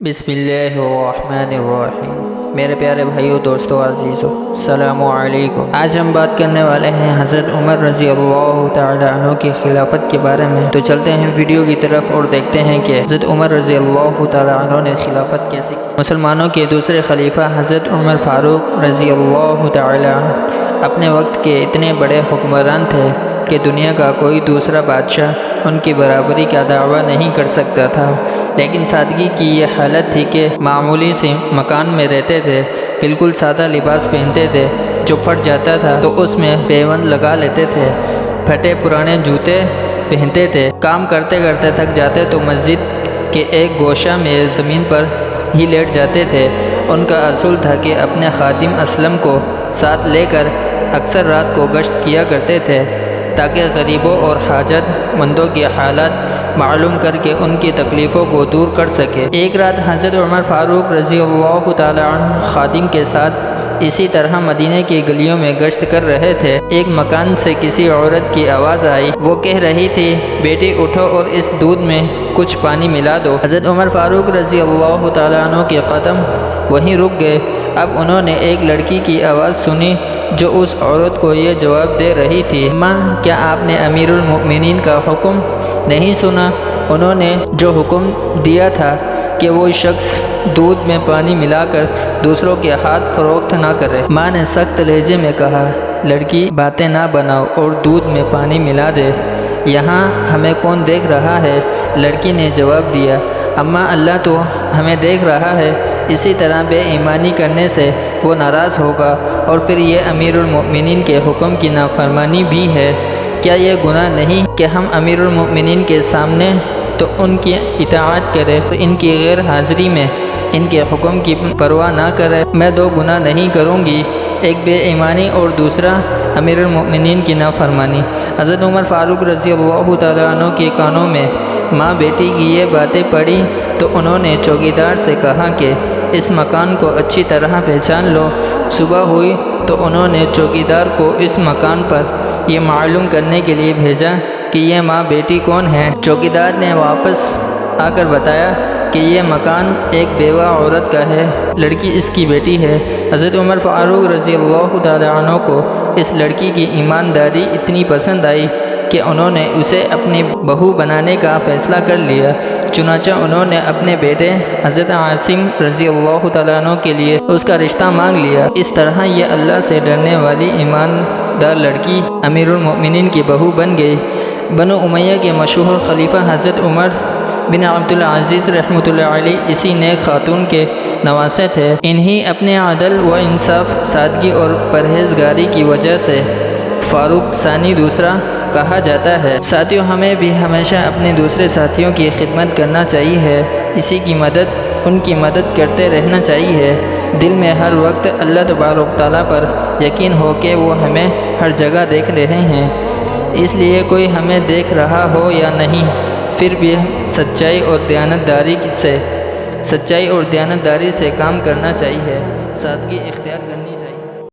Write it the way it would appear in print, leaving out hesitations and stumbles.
बिस्मिल्लाहिर्रहमानिर्रहीम। मेरे प्यारे भाइयों, दोस्तों, अज़ीज़ों, अस्सलामु अलैकुम। आज हम बात करने वाले हैं हज़रत उमर रज़ी अल्लाह तआला अन्हु की खिलाफत के बारे में। तो चलते हैं वीडियो की तरफ और देखते हैं कि हज़रत उमर रज़ी अल्लाह तआला अन्हु ने खिलाफत कैसे की। मुसलमानों के दूसरे खलीफा हज़रत उमर फ़ारूक रज़ी अल्लाह तआला अन्हु अपने वक्त के इतने बड़े हुक्मरान थे कि दुनिया का कोई दूसरा बादशाह उनकी बराबरी का दावा नहीं कर सकता था। लेकिन सादगी की ये हालत थी कि मामूली से मकान में रहते थे, बिल्कुल सादा लिबास पहनते थे, जो फट जाता था तो उसमें पेवंद लगा लेते थे, फटे पुराने जूते पहनते थे, काम करते करते थक जाते तो मस्जिद के एक गोशा में ज़मीन पर ही लेट जाते थे। उनका असूल था कि अपने खादिम असलम को साथ लेकर अक्सर रात को गश्त किया करते थे ताकि गरीबों और हाजत मंदों के हालात मालूम करके उनकी तकलीफ़ों को दूर कर सके। एक रात हज़रत उमर फ़ारूक रज़ी अल्लाह तआला अन्हु खादिम के साथ इसी तरह मदीने की गलियों में गश्त कर रहे थे। एक मकान से किसी औरत की आवाज़ आई। वो कह रही थी, बेटी उठो और इस दूध में कुछ पानी मिला दो। हज़रत उमर फ़ारूक रज़ी अल्लाह तआला अन्हु के कदम वहीं रुक गए। अब उन्होंने एक लड़की की आवाज़ सुनी जो उस औरत को ये जवाब दे रही थी, माँ, क्या आपने अमीरुल मोमिनीन का हुक्म नहीं सुना? उन्होंने जो हुक्म दिया था कि वो शख्स दूध में पानी मिलाकर दूसरों के हाथ फरोख्त ना करे। माँ ने सख्त लहजे में कहा, लड़की, बातें ना बनाओ और दूध में पानी मिला दे। यहाँ हमें कौन देख रहा है? लड़की ने जवाब दिया, अम्मा, अल्लाह तो हमें देख रहा है। इसी तरह बेईमानी करने से वो नाराज़ होगा और फिर ये अमीरुल मोमिनीन के हुक्म की नाफरमानी भी है। क्या ये गुनाह नहीं कि हम अमीरुल मोमिनीन के सामने तो उनकी इताअत करें, तो इनकी गैर हाज़िरी में इनके हुक्म की परवाह ना करें? मैं दो गुनाह नहीं करूँगी, एक बेईमानी और दूसरा अमीरुल मोमिनीन की नाफरमानी। हज़रत उमर फ़ारूक रज़ी अल्लाह तआला अन्हु के कानों में माँ बेटी की ये बातें पड़ी तो उन्होंने चौकीदार से कहा कि इस मकान को अच्छी तरह पहचान लो। सुबह हुई तो उन्होंने चौकीदार को इस मकान पर यह मालूम करने के लिए भेजा कि ये माँ बेटी कौन है। चौकीदार ने वापस आकर बताया कि ये मकान एक बेवा औरत का है, लड़की इसकी बेटी है। हज़रत उमर फ़ारूक रज़ी अल्लाह तआला अन्हु को इस लड़की की ईमानदारी इतनी पसंद आई कि उन्होंने उसे अपनी बहू बनाने का फ़ैसला कर लिया। चुनांचे उन्होंने अपने बेटे हज़रत आसिम रज़ी अल्लाह तआला अन्हु के लिए उसका रिश्ता मांग लिया। इस तरह ये अल्लाह से डरने वाली ईमानदार लड़की अमीरुल मोमिनीन की बहू बन गई। बनु उमैया के मशहूर खलीफा हज़रत उमर बिन अब्दुल अज़ीज़ रहमतुल्लाह अलैह इसी नेक खातून के नवासे थे। इन्हीं अपने अदल व इंसाफ, सादगी और परहेज़गारी की वजह से फ़ारूक सानी दूसरा कहा जाता है। साथियों, हमें भी हमेशा अपने दूसरे साथियों की खिदमत करना चाहिए, इसी की मदद उनकी मदद करते रहना चाहिए। दिल में हर वक्त अल्लाह तबारक तआला पर यकीन हो कि वो हमें हर जगह देख रहे हैं, इसलिए कोई हमें देख रहा हो या नहीं, फिर भी सच्चाई और दयानतदारी से काम करना चाहिए, सादगी इख्तियार करनी चाहिए।